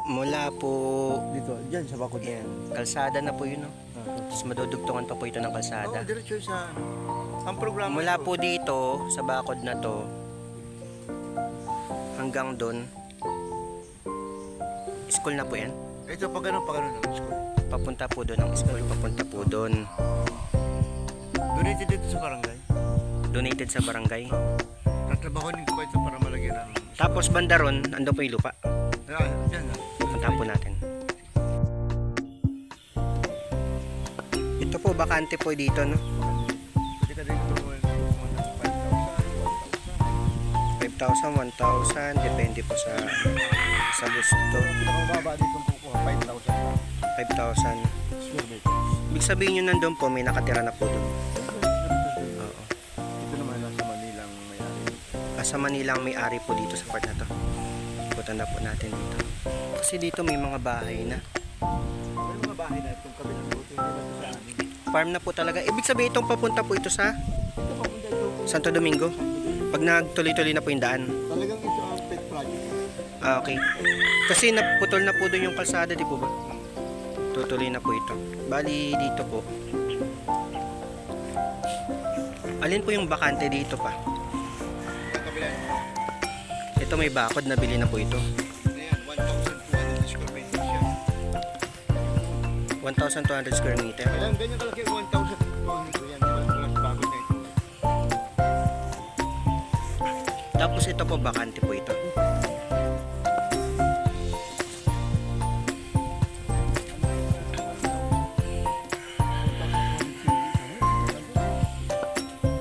Mula po, Dito, dyan sa bakod na yan, yan. kalsada na po yun, no? Tapos madudugtungan pa po ito ng Oo, kalsada. diretso sa ang programa Mula ito. po dito, sa bakod na to, hanggang doon, school na po yan. Ito pag ano ng school. Papunta po doon ang school, papunta po doon. Donated dito sa barangay. Donated sa barangay. Tatrabahonin ko pa ito para malagyan ng... Tapos banda ron, ando po yung lupa. Ayan, dyan na. Punta po natin. Ito po, bakante po dito, no? Pwede ka din tumuhin ng 5,000, 1,000, depende po sa gusto. 5,000. Pinakamababa dito ang kukuha, 5,000 5,000. square meters. Ibig sabihin nyo nandun po, may nakatira na po doon. Oo. Ito naman nasa Manila ang may-ari. Sa Manila ang may-ari po dito sa part na to. Ikutan na po natin dito. Kasi dito may mga bahay na. May mga bahay na itong kabilang buto, hindi ba ito sa amin? Farm na po talaga. Ibig sabihin itong papunta po ito sa Ito papunta ito. Santo Domingo. Pag nagtuloy-tuloy na po yung daan. Talagang ito ang pet project. Okay. Kasi naputol na po doon yung kalsada, di po ba? Tutuloy na po ito. Bali dito po. Alin po yung bakante dito pa? Ang kabilang Ito may bakod, nabili na po ito. Ayan, 1,200 square meters yan. 1,200 square meter. Ayan, ganyan kalaki 1,200 yan. Walang bagod na ito. Tapos ito po, bakante po ito.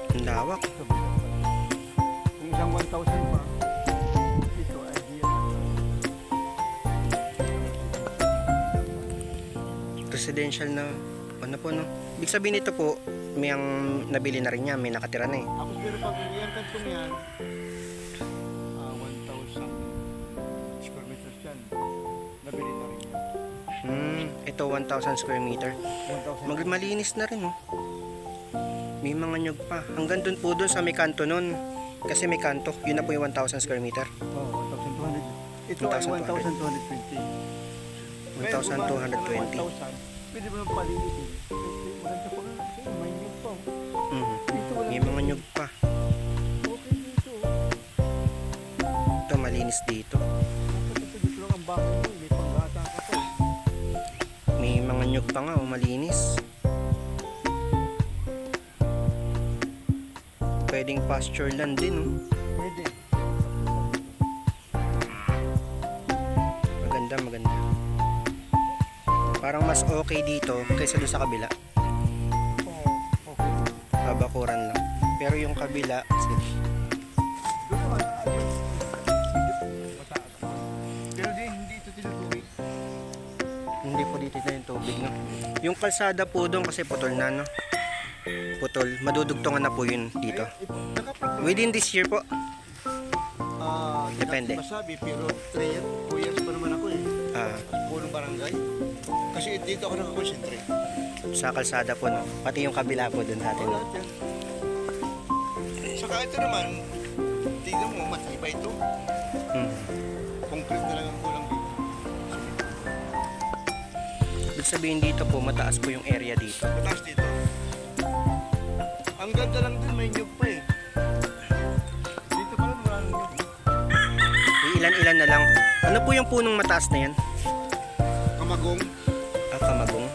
Ang lawak. Kung isang 1,000 pa, ito idea. Residential na ano po, no? Ibig sabihin nito po, may ang nabili na rin niya, may nakatira na eh. Tapos pero pag yan kantong yan, 1,000 square meters yan. Nabili na rin yan. Ito 1,000 square meter. 1,000. Malinis na rin, oh. May mga nyug pa. Hanggang dun po dun sa may kanto nun. Kasi may kanto, yun na po yung 1,000 square meter. Oh, 1,200. Ito ay 1,220. 1,220. Pwede mo nang palinisin. Maganda pa nga. Kasi may nyug pa. Dito wala. May mga nyug pa. Okay dito. Ito malinis dito. Ito dito lang ang bahay mo. May panggata ka pa. May mga nyug pa nga, oh, malinis. Pwedeng pasture land din, oh. Pwede. Maganda, maganda. Parang mas okay dito kaysa doon sa kabila. Oo. Okay. Kabakuran lang. Pero yung kabila, Doon naman. Mataas. Pero hindi ito tinutubig. hindi po dito na yung tubig, no? Yung kalsada po doon kasi putol na, no? Putol. Madudugtungan na po yun dito. Within this year po. Depende. Masabi, pero 3 years, 2 years pa naman ako eh. Ah, Punong barangay. Kasi dito ako nakakonsentrate. sa kalsada po, no? Pati yung kabila po doon natin, no? Lahat yan. Saka ito naman, tignan mo, matibay ito. Concrete na lang ang kulang dito. Ibig sabihin dito po, mataas po yung area dito. Mataas dito. Ang ganda lang din, may nyug pa eh. Dito pa lang maraming nyug. Ilan-ilan na lang. Ano po yung punong mataas na yan? Kamagong. Ah, kamagong.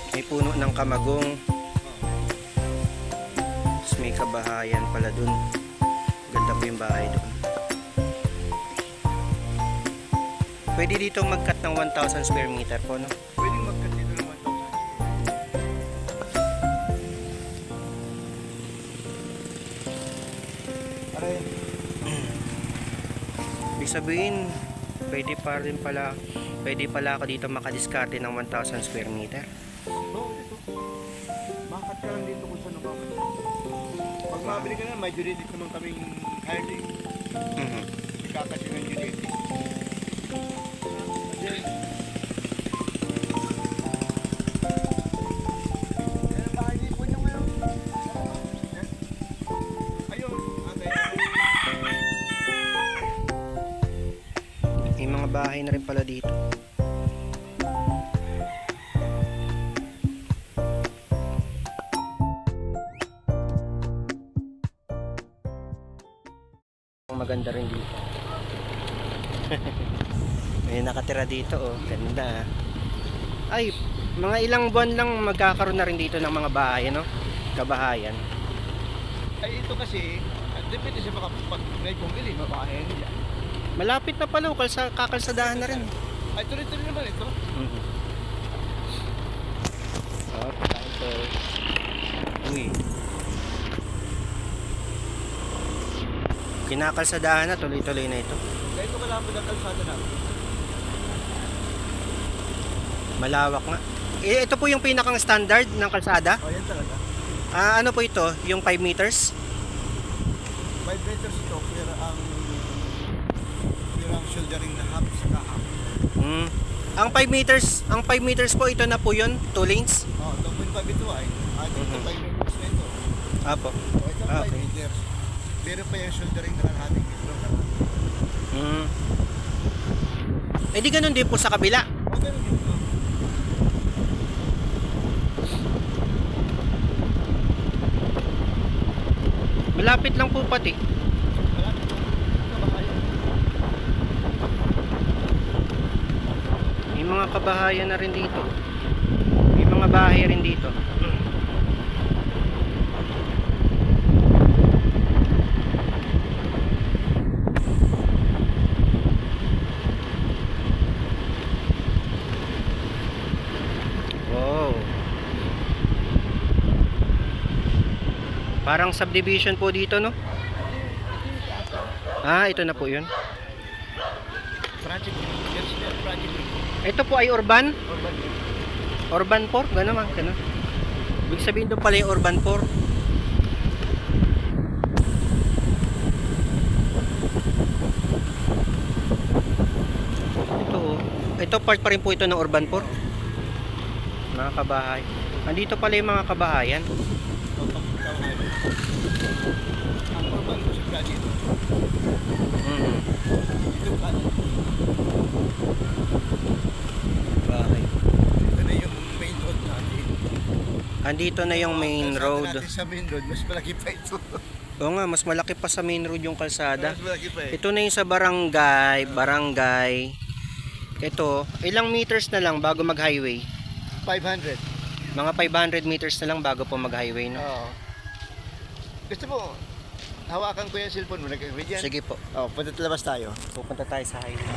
May puno ng kamagong. Tapos may kabahayan pala dun. Ganda po yung bahay dun. Pwede dito mag-cut ng 1,000 square meter po, no? Pwedeng magkat dito ng 1,000. Aray. Ibig sabihin, pwede pala ako dito makadiskarte ng 1,000 square meter. Oo, dito. Makat ka lang dito kung saan ako. Pag mabili ka na, may juridic naman kaming hiring. Ikakasi ng juridic. May mga bahay na rin pala dito. Maganda rin dito. May nakatira dito oh, ganda. Ay, mga ilang buwan lang magkakaroon na rin dito ng mga bahay, no? Kabahayan. Ay, ito kasi, depende sa mga pag may bumili, mabahay nila. Malapit na pala, kakalsadahan na rin. Ay, tuloy-tuloy naman ito. Mhm. Oh, tayo. Uy. Kinakalsadahan na, tuloy-tuloy na ito. Dahil ito kalapit ang kalsada namin. Malawak nga. Ito po yung pinakang standard ng kalsada. Oh, yan talaga. Ano po ito? Yung 5 meters? 5 meters ito, pero ang shouldering na half sa half. Ang 5 meters po, ito na po yun, 2 lanes. Oh, 2.5 ito ay. Ito 5 meters na ito. Apo. Oh, ito 5 Okay. meters. Pero pa yung shouldering na kalahating metro. Eh di ganun din po sa kabila. Oh, ganun dito. Malapit lang po pati. Malapit na. Kabahayan. May mga kabahayan na rin dito. May mga bahay rin dito. Wow. Parang subdivision po dito, no? Ito na po yun. Project. Yes, project. Ito po ay urban. Urban. Urban 4, gano'n man, gano'n. Ibig sabihin doon pala yung urban 4. Ito oh. Ito part pa rin po ito ng urban 4. Mga kabahay. Andito pala yung mga kabahayan. Ang urban ko sa project. Dito ka. Bahay. Ito na yung main road natin. Andito na yung main Kalsada road. natin sa main road, mas malaki pa ito. Oo nga, mas malaki pa sa main road yung kalsada. Mas malaki pa eh. Ito na yung sa barangay. Ito, ilang meters na lang bago mag-highway? 500. Mga 500 meters na lang bago po mag-highway, no? Oo. Gusto mo, hawakan ko yung cellphone mo, nag-read yan? Sige po. Oh, punta labas tayo. Pupunta tayo sa highway.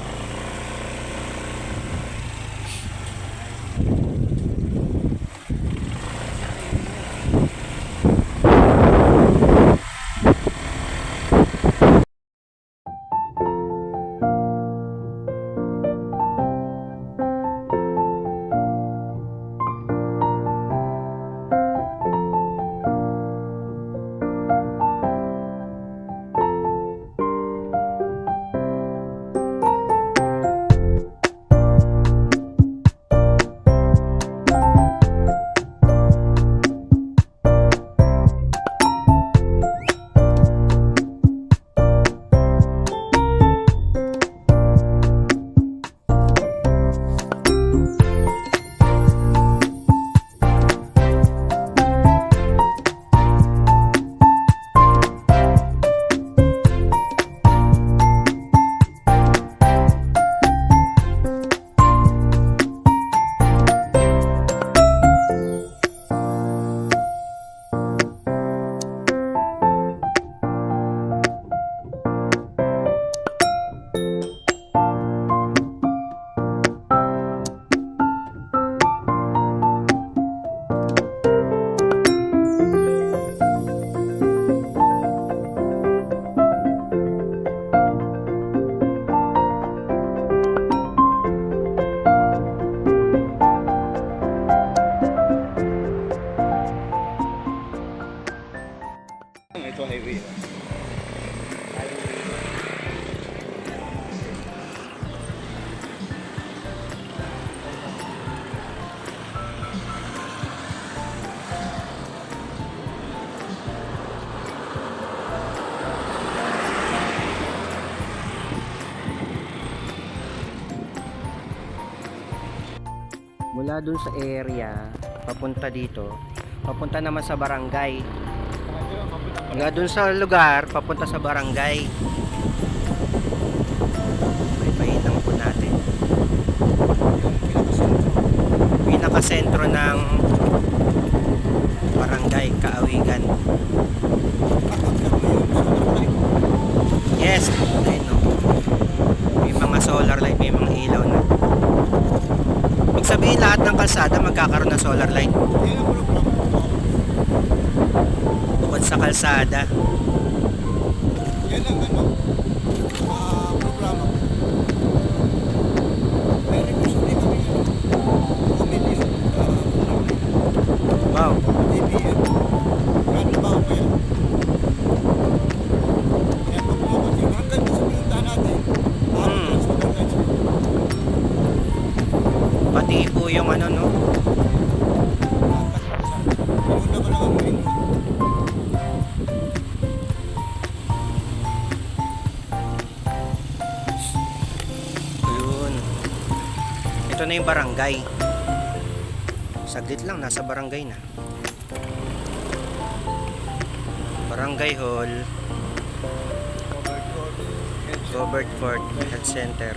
Mula dun sa area, papunta dito, papunta naman sa barangay. Mula dun sa lugar, papunta sa barangay. May pahinang po natin. Pinakasentro ng barangay, Kaawigan. Yes, ayun o. May mga solar light, may mga ilaw na. Ibig sabihin lahat ng kalsada magkakaroon ng solar light. Bukod sa kalsada. Yan ang programa. May request din kami committee Wow. ABM. Ano ba ako yan? Kaya pag lumabas yun, hanggang sa pinuntahan natin, Pati po yung ano no. pinunta ko lang ang main road. Ayun. Ito na yung barangay. Saglit lang, nasa barangay na. Barangay Hall, Robert Ford Health Center.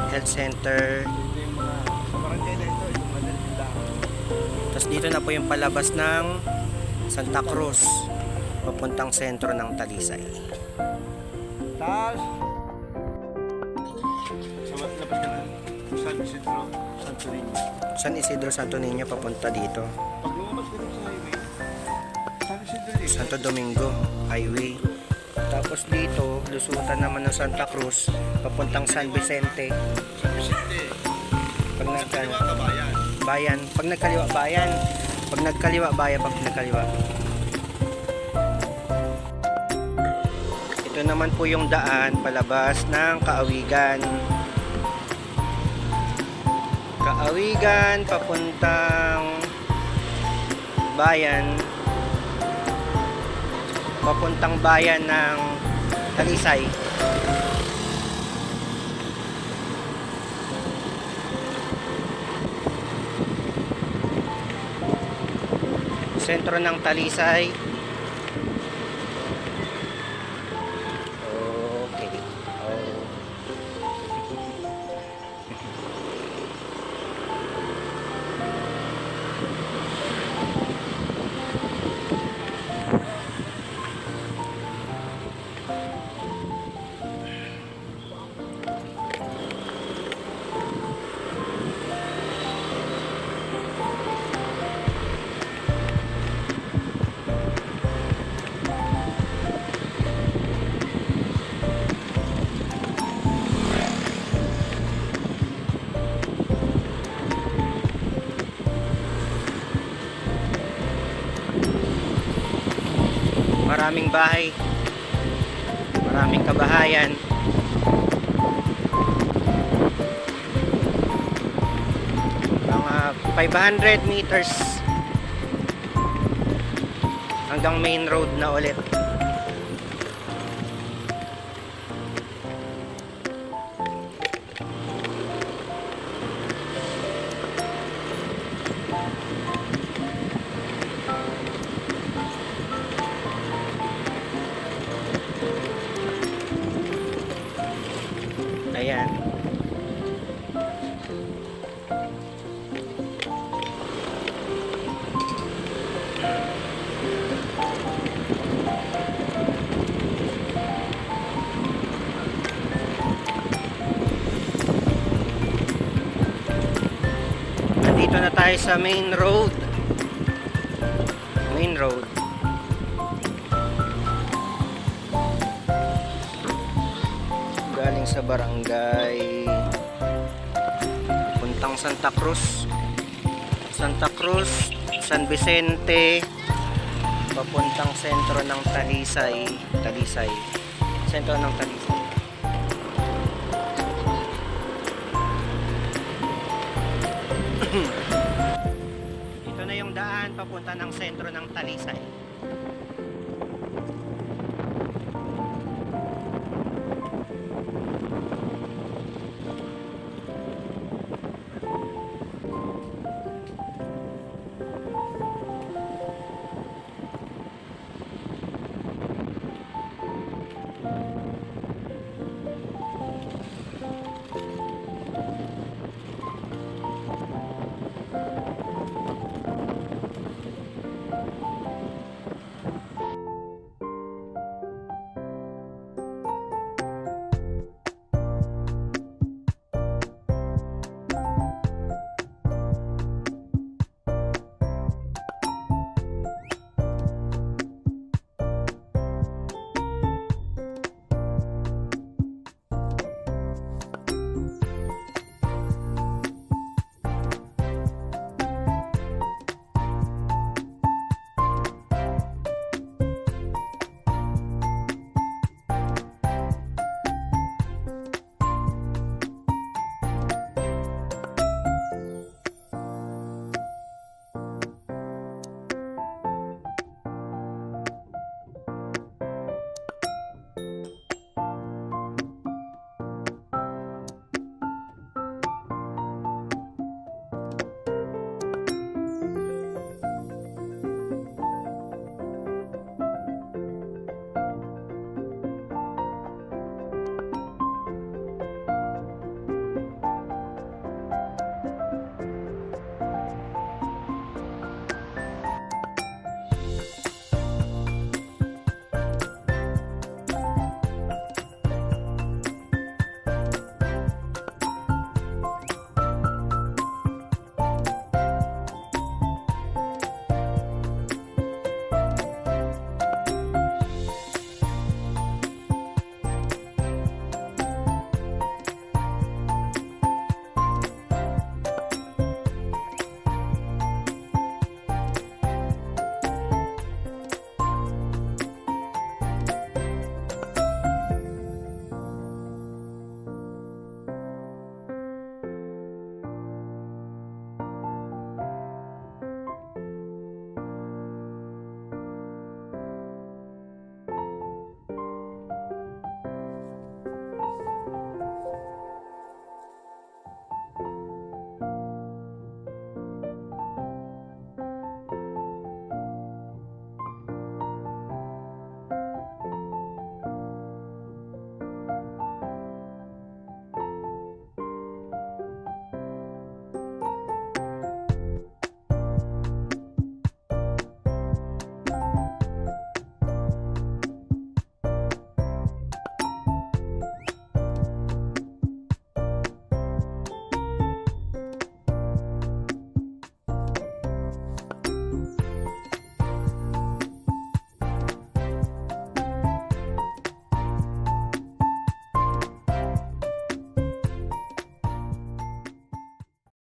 Health Center. Ito yung mga sa barangay na ito, itong madaling lang. Tapos dito na po yung palabas ng Santa Cruz, papuntang sentro ng Talisay. Tapos, sa labas ka na, San Isidro, Santo Niño. San Isidro, Santo Niño, papunta dito. Pag lumabas ka dito sa highway, San Isidro dito. Santo Domingo Highway. Tapos dito, lusutan naman ng Santa Cruz, papuntang San Vicente. San Vicente. Pag Sa kaliwa ka bayan. bayan, pag nagkaliwa bayan, pag nagkaliwa bayan, pag nagkaliwa. Ito naman po yung daan palabas ng Kaawigan. Kaawigan papuntang bayan, papuntang bayan ng Talisay. Sentro ng Talisay. Okay. Oh. Maraming bahay, maraming kabahayan. Mga 500 meters hanggang main road na ulit. Ayan. Nandito na tayo sa main road. Main road. Galing sa barangay puntang Santa Cruz, San Vicente, papuntang sentro ng Talisay, sentro ng Talisay. Ito na yung daan papunta ng sentro ng Talisay.